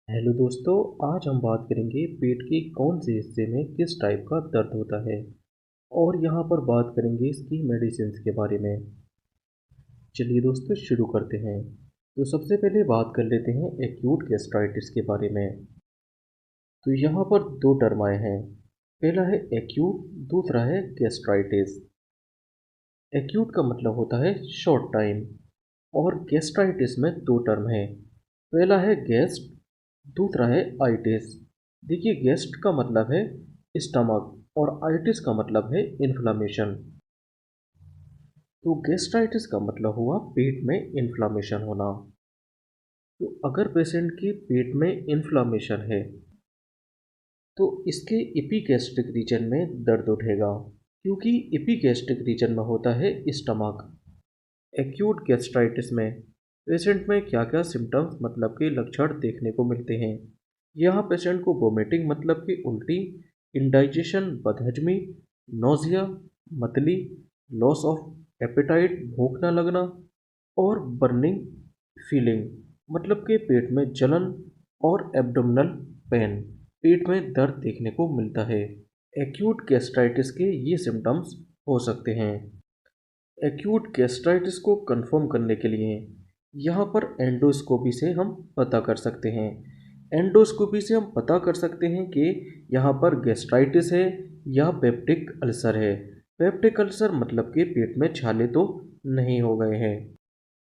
Hello दोस्तों, आज हम बात करेंगे पेट के कौन से हिस्से में किस टाइप का दर्द होता है और यहाँ पर बात करेंगे इसकी मेडिसिन्स के बारे में। चलिए दोस्तों शुरू करते हैं। तो सबसे पहले बात कर लेते हैं एक्यूट गैस्ट्राइटिस के बारे में। तो यहाँ पर दो टर्म आए हैं। पहला है एक्यूट, दूसरा है गैस्ट्राइटिस। एक्यूट का मतलब होता है शॉर्ट टाइम और गैस्ट्राइटिस में दो टर्म है। पहला है गेस्ट, दूसरा है आइटिस। देखिए गेस्ट का मतलब है स्टमक और आइटिस का मतलब है इन्फ्लामेशन। तो गैस्ट्राइटिस का मतलब हुआ पेट में इन्फ्लामेशन होना। तो अगर पेशेंट के पेट में इन्फ्लामेशन है तो इसके एपिगैस्ट्रिक रीजन में दर्द उठेगा, क्योंकि एपिगैस्ट्रिक रीजन में होता है स्टमक। एक्यूट गैस्ट्राइटिस में पेशेंट में क्या क्या सिम्टम्स मतलब के लक्षण देखने को मिलते हैं। यहाँ पेशेंट को वोमिटिंग मतलब कि उल्टी, इंडाइजेशन बदहजमी, नोजिया मतली, लॉस ऑफ एपेटाइट भूख न लगना और बर्निंग फीलिंग मतलब के पेट में जलन और एब्डोमिनल पेन, पेट में दर्द देखने को मिलता है। एक्यूट गैस्ट्राइटिस के ये सिम्टम्स हो सकते हैं। एक्यूट गैस्ट्राइटिस को कंफर्म करने के लिए यहाँ पर एंडोस्कोपी से हम पता कर सकते हैं। एंडोस्कोपी से हम पता कर सकते हैं कि यहाँ पर गैस्ट्राइटिस है या पेप्टिक अल्सर है। पेप्टिक अल्सर मतलब कि पेट में छाले तो नहीं हो गए हैं।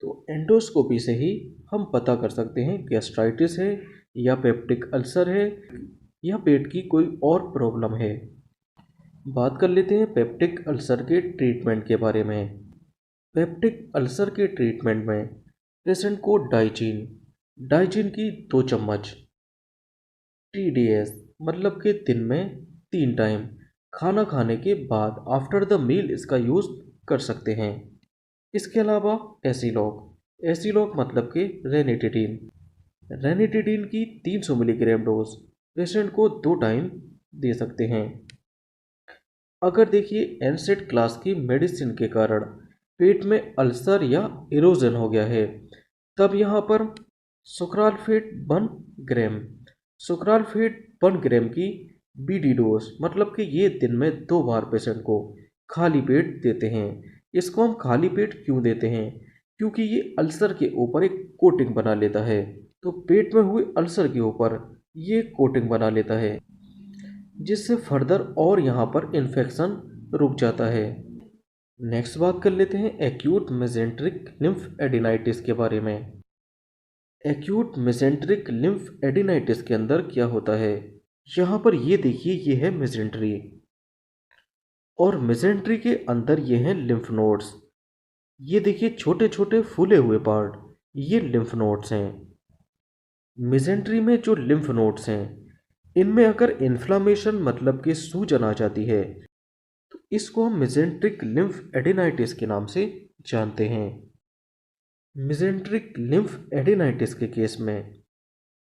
तो एंडोस्कोपी से ही हम पता कर सकते हैं गैस्ट्राइटिस है या पेप्टिक अल्सर है या पेट की कोई और प्रॉब्लम है। बात कर लेते हैं पेप्टिक अल्सर के ट्रीटमेंट के बारे में। पेप्टिक अल्सर के ट्रीटमेंट में पेशेंट को डाइजीन डाइजीन की 2 चम्मच TDS मतलब कि दिन में 3 टाइम खाना खाने के बाद आफ्टर द मील इसका यूज़ कर सकते हैं। इसके अलावा एसीलॉक एसीलॉक मतलब कि रेनिटिडीन की 300 मिलीग्राम डोज पेशेंट को 2 टाइम दे सकते हैं। अगर देखिए एनसेड क्लास की मेडिसिन के कारण पेट में अल्सर या इरोजन हो गया है, तब यहाँ पर सुक्रालफेट 1 ग्राम सुक्रालफेट 1 ग्राम की BD डोज मतलब कि ये दिन में 2 बार पेशेंट को खाली पेट देते हैं। इसको हम खाली पेट क्यों देते हैं? क्योंकि ये अल्सर के ऊपर एक कोटिंग बना लेता है। तो पेट में हुए अल्सर के ऊपर ये कोटिंग बना लेता है, जिससे फर्दर और यहाँ पर इन्फेक्शन रुक जाता है। नेक्स्ट बात कर लेते हैं एक्यूट मेसेंट्रिक लिम्फ एडिनाइटिस के बारे में। एक्यूट मेसेंट्रिक लिम्फ एडिनाइटिस के अंदर क्या होता है? यहाँ पर ये देखिए, ये है मेसेंट्री और मेसेंट्री के अंदर ये हैं लिम्फ नोड्स। ये देखिए छोटे छोटे फूले हुए पार्ट, ये लिम्फ नोड्स हैं। मेसेंट्री में जो लिम्फ नोड्स हैं इनमें अगर इन्फ्लामेशन मतलब कि सूजन आ जाती है तो इसको हम मेसेंट्रिक लिम्फ एडिनाइटिस के नाम से जानते हैं। मेसेंट्रिक लिम्फ एडिनाइटिस के केस में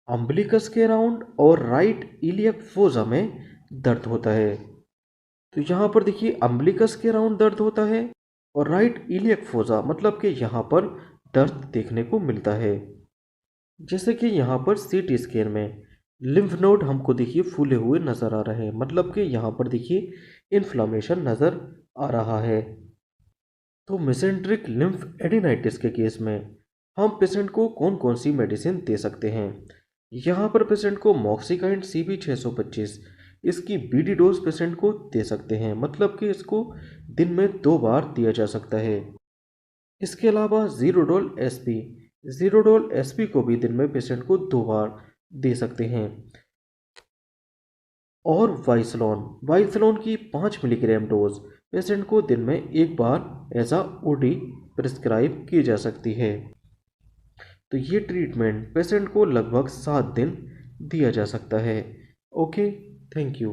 अम्बिलिकस के अराउंड और राइट इलियक फोसा में दर्द होता है। तो यहाँ पर देखिए अम्बिलिकस के अराउंड दर्द होता है और राइट इलियक फोसा मतलब कि यहाँ पर दर्द देखने को मिलता है। जैसे कि यहाँ पर CT स्कैन में लिम्फ नोड हमको देखिए फूले हुए नज़र आ रहे हैं, मतलब कि यहाँ पर देखिए इन्फ्लामेशन नज़र आ रहा है। तो मेसेंट्रिक लिम्फ एडिनाइटिस के केस में हम पेशेंट को कौन कौन सी मेडिसिन दे सकते हैं? यहाँ पर पेशेंट को मॉक्सिकाइंड CB 625 इसकी BD डोज पेशेंट को दे सकते हैं, मतलब कि इसको दिन में 2 बार दिया जा सकता है। इसके अलावा जीरोडोल SP को भी दिन में पेशेंट को 2 बार दे सकते हैं। और वाइसलोन की 5 मिलीग्राम डोज पेशेंट को दिन में 1 बार एज अ OD प्रिस्क्राइब की जा सकती है। तो ये ट्रीटमेंट पेशेंट को लगभग 7 दिन दिया जा सकता है। Okay, thank you.